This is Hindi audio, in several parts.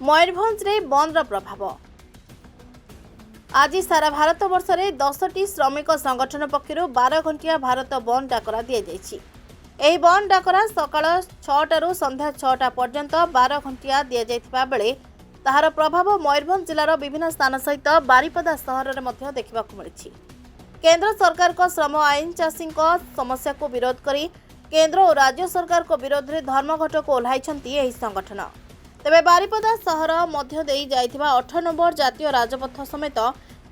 मयूरभंजरे बंदर प्रभाव। आज सारा भारत वर्ष में 10टी श्रमिक संगठन पक्षर 12 घंटिया भारत बंद डाकरा दी जाइछि। एही बंद डाकरा सकाळ 6टारू संध्या 6टा पर्यंत 12 घंटिया दी जाइथिबा बेले ताहार प्रभाव मयूरभंज जिलार विभिन्न स्थान सहित बारिपदा सहर में मध्य देखिबाकु मिलिछि। केंद्र सरकार को श्रम आईन चाषी समस्या को विरोध करी केंद्र और राज्य सरकार को विरोध में धर्मघट को ओह्लाइछन्ति एही संगठन। तेबे बारिपदा सहर मध्य देई जाइथिबा 8 नंबर जातीय राजपथ समेत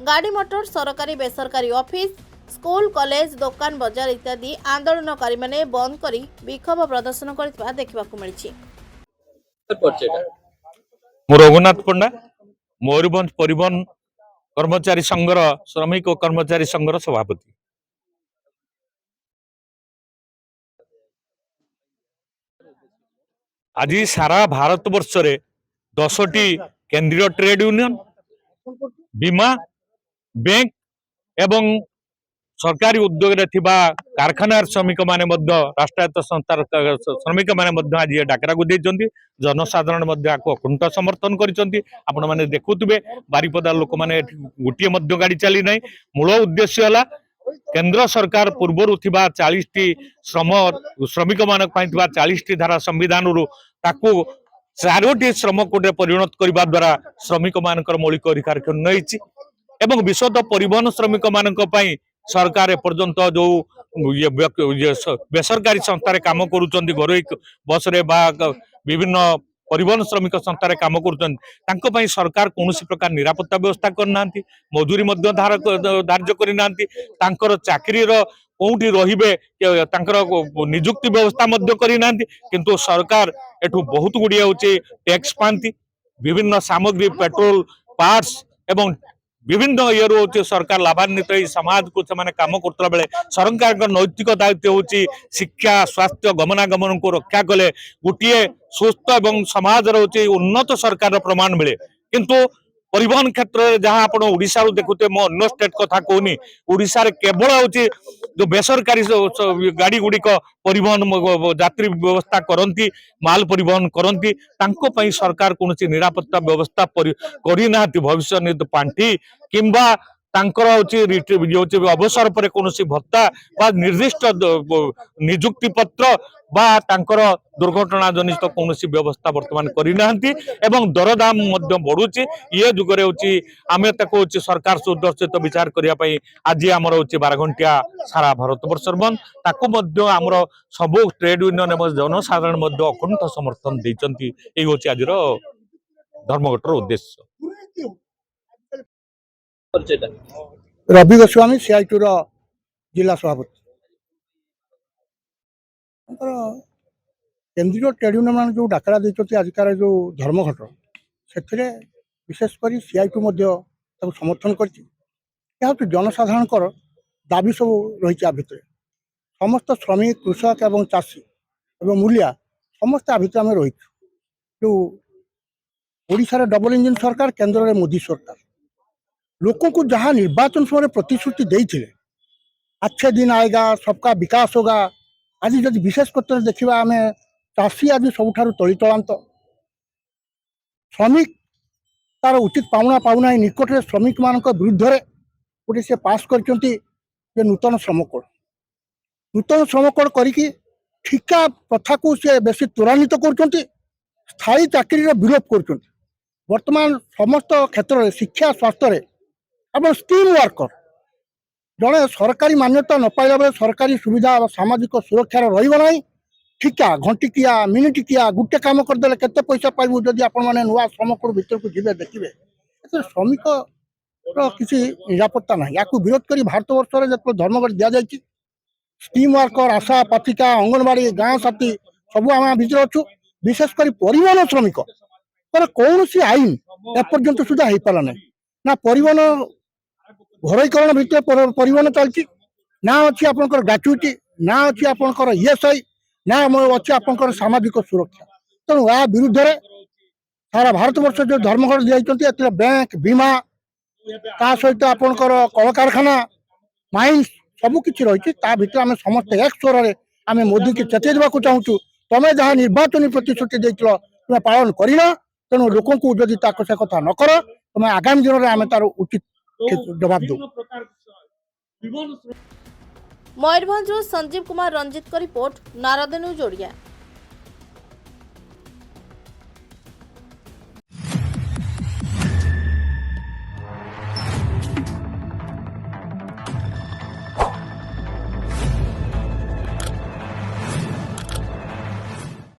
गाड़ी मोटर सरकारी बेसरकारी ऑफिस स्कूल कॉलेज दुकान बाजार इत्यादि आंदोलनकारी माने बंद करी विक्षोभ प्रदर्शन करथिबा देखिबाकु मिलिछि। रघुनाथ पंडा मयूरभंज परिवहन कर्मचारी संघर श्रमिक और कर्मचारी संघर सभापति। आज सारा भारत वर्ष रे 10टी केंद्रीय ट्रेड यूनियन बीमा बैंक एवं सरकारी उद्योग रे थिबा कारखानार श्रमिक माने मध्य राष्ट्रायत्त संस्थार श्रमिक माने मध्य आज डाकरा को देइचंती। जनसाधारण मध्य आको अकुंठ समर्थन करिसंती। आपण माने देखुतबे बारिपदा लोक माने गुटिए मध्य गाड़ी चली नै। मूल उद्देश्य हला केंद्र सरकार पूर्वरु थिबा 40टी श्रमिक मानक पई थिबा 40टी धारा संविधान रु ताकू 4टी श्रम कोड परिणत करबा द्वारा श्रमिक मानकर मौलिक अधिकार नैछि एवं विशद परिवहन श्रमिक मानक पई सरकार एपर्यंत जो बेसरकारी संस्था काम करुचंती घरोई बस रे बा विभिन्न परिवहन श्रमिक संस्था काम करुचंती सरकार कौन प्रकार निरापत्ता व्यवस्था करना मजूरी धार्य करना चाकरी कौटी रहिबे निजुक्ति व्यवस्था करना किंतु सरकार एठू बहुत गुड़िया होचे टैक्स पाती विभिन्न सामग्री पेट्रोल पार्ट्स एवं विभिन्न इयर होची सरकार लाभान्वित समाज को से काम करता बेले सरकार नैतिक दायित्व होची शिक्षा स्वास्थ्य गमनागमन को रक्षा कले गोटे सुस्थ एवं समाज होची उन्नत सरकार प्रमाण मिले। किंतु परिवहन क्षेत्र में जहाँ आप ओडिशा देखुते मो अन्य स्टेट कथा कहूनी ओडिशा रे केवल होची जो बेसरकारी गाड़ी गुड़िक परिवहन यात्री व्यवस्था करती माल परिवहन करती सरकार कौन निरापत्ता व्यवस्था करना भविष्य निधि पांठी किंबा अवसर पर कौन भत्ता बा निर्दिष्ट निजुक्ति पत्र बा दुर्घटना जनित कौन व्यवस्था वर्तमान करना एवं दरदाम बढ़ुची ये जुगरे आम सरकार सुदर्शित विचार करने आज आमर 12 घंटिया सारा भारत वर्ष बंद ताकू आमर सबू ट्रेड यूनियन एवं जनसाधारण अकुंठ समर्थन देती। ये आज धर्मघटर उद्देश्य। रवि गोस्वामी सीआईटू जिला सभापति। केंद्रीय ट्रेड यूनियन मान जो डाकरा देते आजिकार जो धर्मघट से विशेषकर सीआईटू समर्थन कर जनसाधारण दाबी सब रही भितर समस्त श्रमिक कृषक एवं चाषी एवं मूलिया समस्त आ भितर आम रही जो ओडिशा डबल इंजिन सरकार केंद्र में मोदी सरकार लोगों को जहाँ निर्वाचन समय प्रतिश्रुति देते अच्छे दिन आएगा सबका विकास होगा आज जब विशेष कर देखा आम चाषी आज सबुठ तलीतलांत श्रमिक तार उचित पाउना पाउना निकट में श्रमिक मान विरुद्ध में गोटे से पास कर नूतन श्रम कोड करके ठिका प्रथा को सी बेसी त्वरान्वित कर स्थायी चाकरी विरोध कर वर्तमान समस्त क्षेत्र में शिक्षा स्वास्थ्य एवं स्किल वर्कर जड़े सरकारी मान्यता न पाइला बेले सरकारी सुविधा सामाजिक सुरक्षार रहा ठिका घंटिकिया मिनिटिकिया गोटे काम करदे केते पैसा पाइबू जदि आपण माने नुआ श्रम कोड भीतर को जीवे देखिए श्रमिक किसी निरापत्ता ना या विरोध कर भारत वर्ष जो धर्मघट दि जाए स्कीम वर्कर आशा पाथिका अंगनवाड़ी गाँव साथी सब आम भितर अच्छु विशेषकर परिवहन श्रमिक कौन सी आईन एपर्यंत सुधा हो पारा ना ना परिवहन घरोईकरण भितर परिवहन चलती ना अच्छी आपंकर ग्राच्युटी ना अच्छी आपंकर ईएसआई ना अच्छी आपंकर सामाजिक सुरक्षा तेणु या विरुद्ध में सारा भारत वर्ष जो धर्मघट दिखाई बैंक बीमा ता सहित आपंकर कल कारखाना माइन्स सबकि रही आम समस्त एक स्वर में आम मोदी की चेतवा चाहूँ तुम्हें जहाँ निर्वाचन प्रतिश्रुति देते तुम्हें पालन करना तेणु लोक जदि से कथा न कर तुम आगामी दिन में आम तार उचित जवाब दो। Mayurbhanj Sanjeev Kumar Ranjit report Narad news Odia.